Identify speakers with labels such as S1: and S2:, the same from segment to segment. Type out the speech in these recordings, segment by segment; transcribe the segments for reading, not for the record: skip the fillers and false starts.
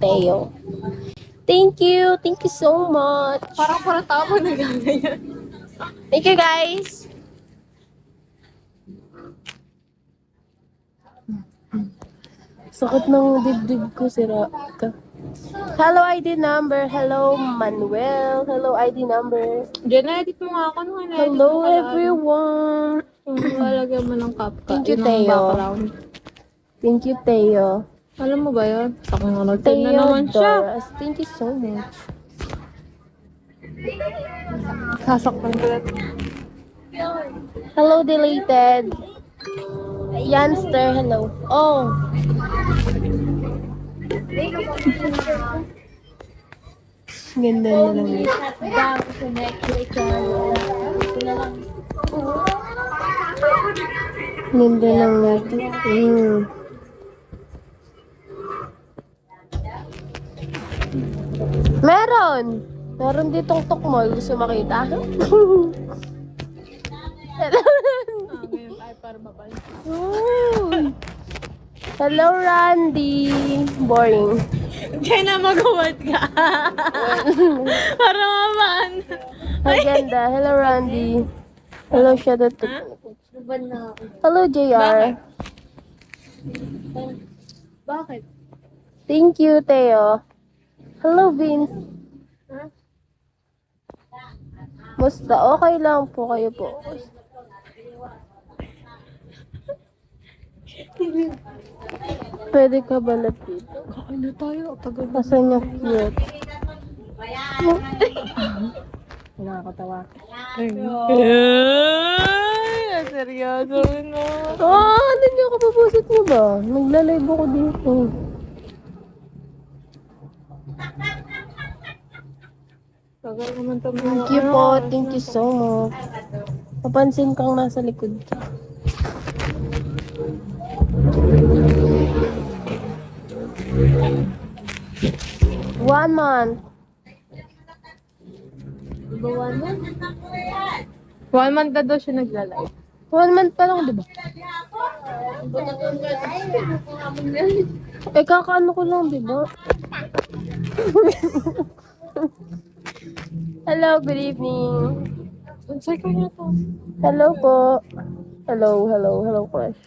S1: Teo. Thank you so much.
S2: Parang tao pag nagaganyan.
S1: Thank you guys. Sakit ng dibdib ko, sira ka. Hello ID number. Hello Manuel. Hello ID number.
S2: Diyan, na-edit mo nga ako.
S1: Hello everyone.
S2: Lalagyan mo ng CapCut.
S1: Thank you,
S2: Yun ang
S1: Teo.
S2: background.
S1: Thank you, Teo.
S2: Alam mo ba yun? Sakang na
S1: Teo
S2: naman siya.
S1: Doras. Thank you so much.
S2: Sasaktan ko lang.
S1: Hello, deleted. Yanster, hello. Oh. Ganda na lang yun. Ganda lang natin. Meron! Meron ditong tukmol. Gusto makita?
S2: Ngayon tayo para mabalik.
S1: Hello, Randy. Boring.
S2: Diyan na magawad ka. Para mamaan.
S1: Ang ganda. Hello, Randy. Hello, shoutout to... Hello, JR.
S2: Bakit?
S1: Thank you, Teo. Hello, Vince. Musta? Okay lang po kayo po. Pwede ka ba dito?
S2: Ano tayo? Tagal na.
S1: Kasi niya cute. Nakakatawa.
S2: Ay, seryoso na.
S1: Ano niyo? Kapapusit niyo ba? Nagla-live ako dito.
S2: Tagal naman ito.
S1: Thank you po. Thank you so much. Papansin kang nasa likod ka. One month.
S2: 1 month na daw siya nagla-live.
S1: 1 month pa lang, di ba? Kakaano ko lang, di ba? Hello, good evening.
S2: Unsay ka niya to?
S1: Hello po. Hello, crush.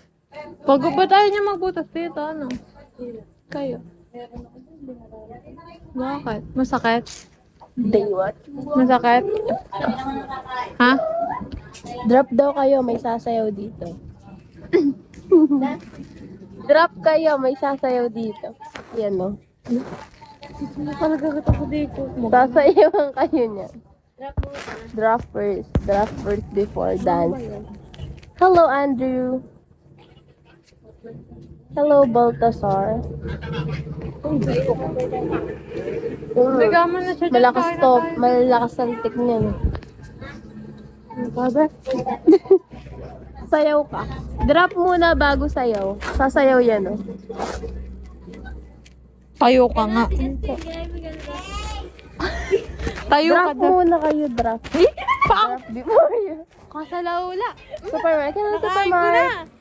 S2: Pag ba tayo niya magbutas dito, ano? Kayo. Bakit? Masakit?
S1: Day what?
S2: Masakit? Ha?
S1: Drop daw kayo, may sasayaw dito. Drop kayo, may sasayaw dito. Yan no.
S2: Talaga ako dito.
S1: Sasayawan kayo niya. Drop first before dance. Hello, Andrew. Hello, Baltasar.
S2: Nagaman na siya dyan.
S1: Malakas to, malakas ang tik niya. No? Sayaw ka. Drop muna bago sayaw. Sasayaw yan, no?
S2: Tayo ka nga. Tayo ka
S1: Drop
S2: daw.
S1: muna kayo, drop. Drop before you.
S2: Kasalaula.
S1: Supermarket. Hello,
S2: Nakain ko na.
S1: supermarket.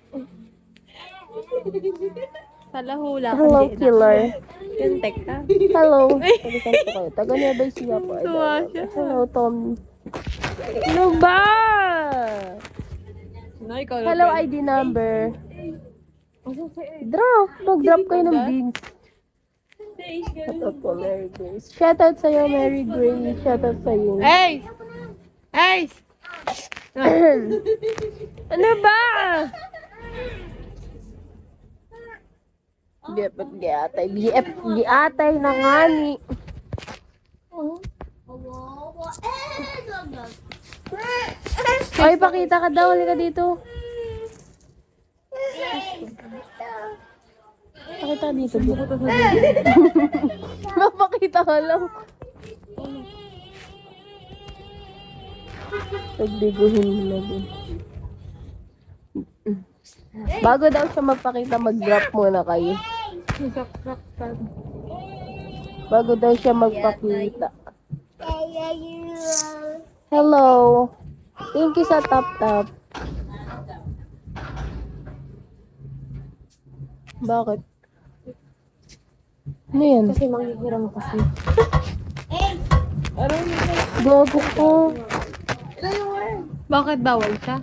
S2: Salahula.
S1: Hello, killer.
S2: Yung tekta.
S1: Hello. Palitan ko kayo. Taga niya ba siya po?
S2: Tuwa siya.
S1: Hello, Tommy. Ano ba?
S2: No, ikaw lang.
S1: Hello, ID number. Drop. Mag-drop kayo ng beans. Shoutout po, Mary Grace. Shoutout sa'yo, Mary Grace. Shoutout sa'yo.
S2: Hey! Hey!
S1: Ano ba? Dapat giatay. Giatay na nga ni. Ay, pakita ka daw. Halika dito. Pakita dito. Mapakita ka lang. Pagbiguhin mo na din. Bago daw siya magpakita, mag-drop muna kayo. Bago daw siya magpakita. Hello. Thank you sa tap-tap. Bakit? Ano yan?
S3: Kasi manghihiram kasi.
S1: Gago ko.
S2: Bakit bawal siya?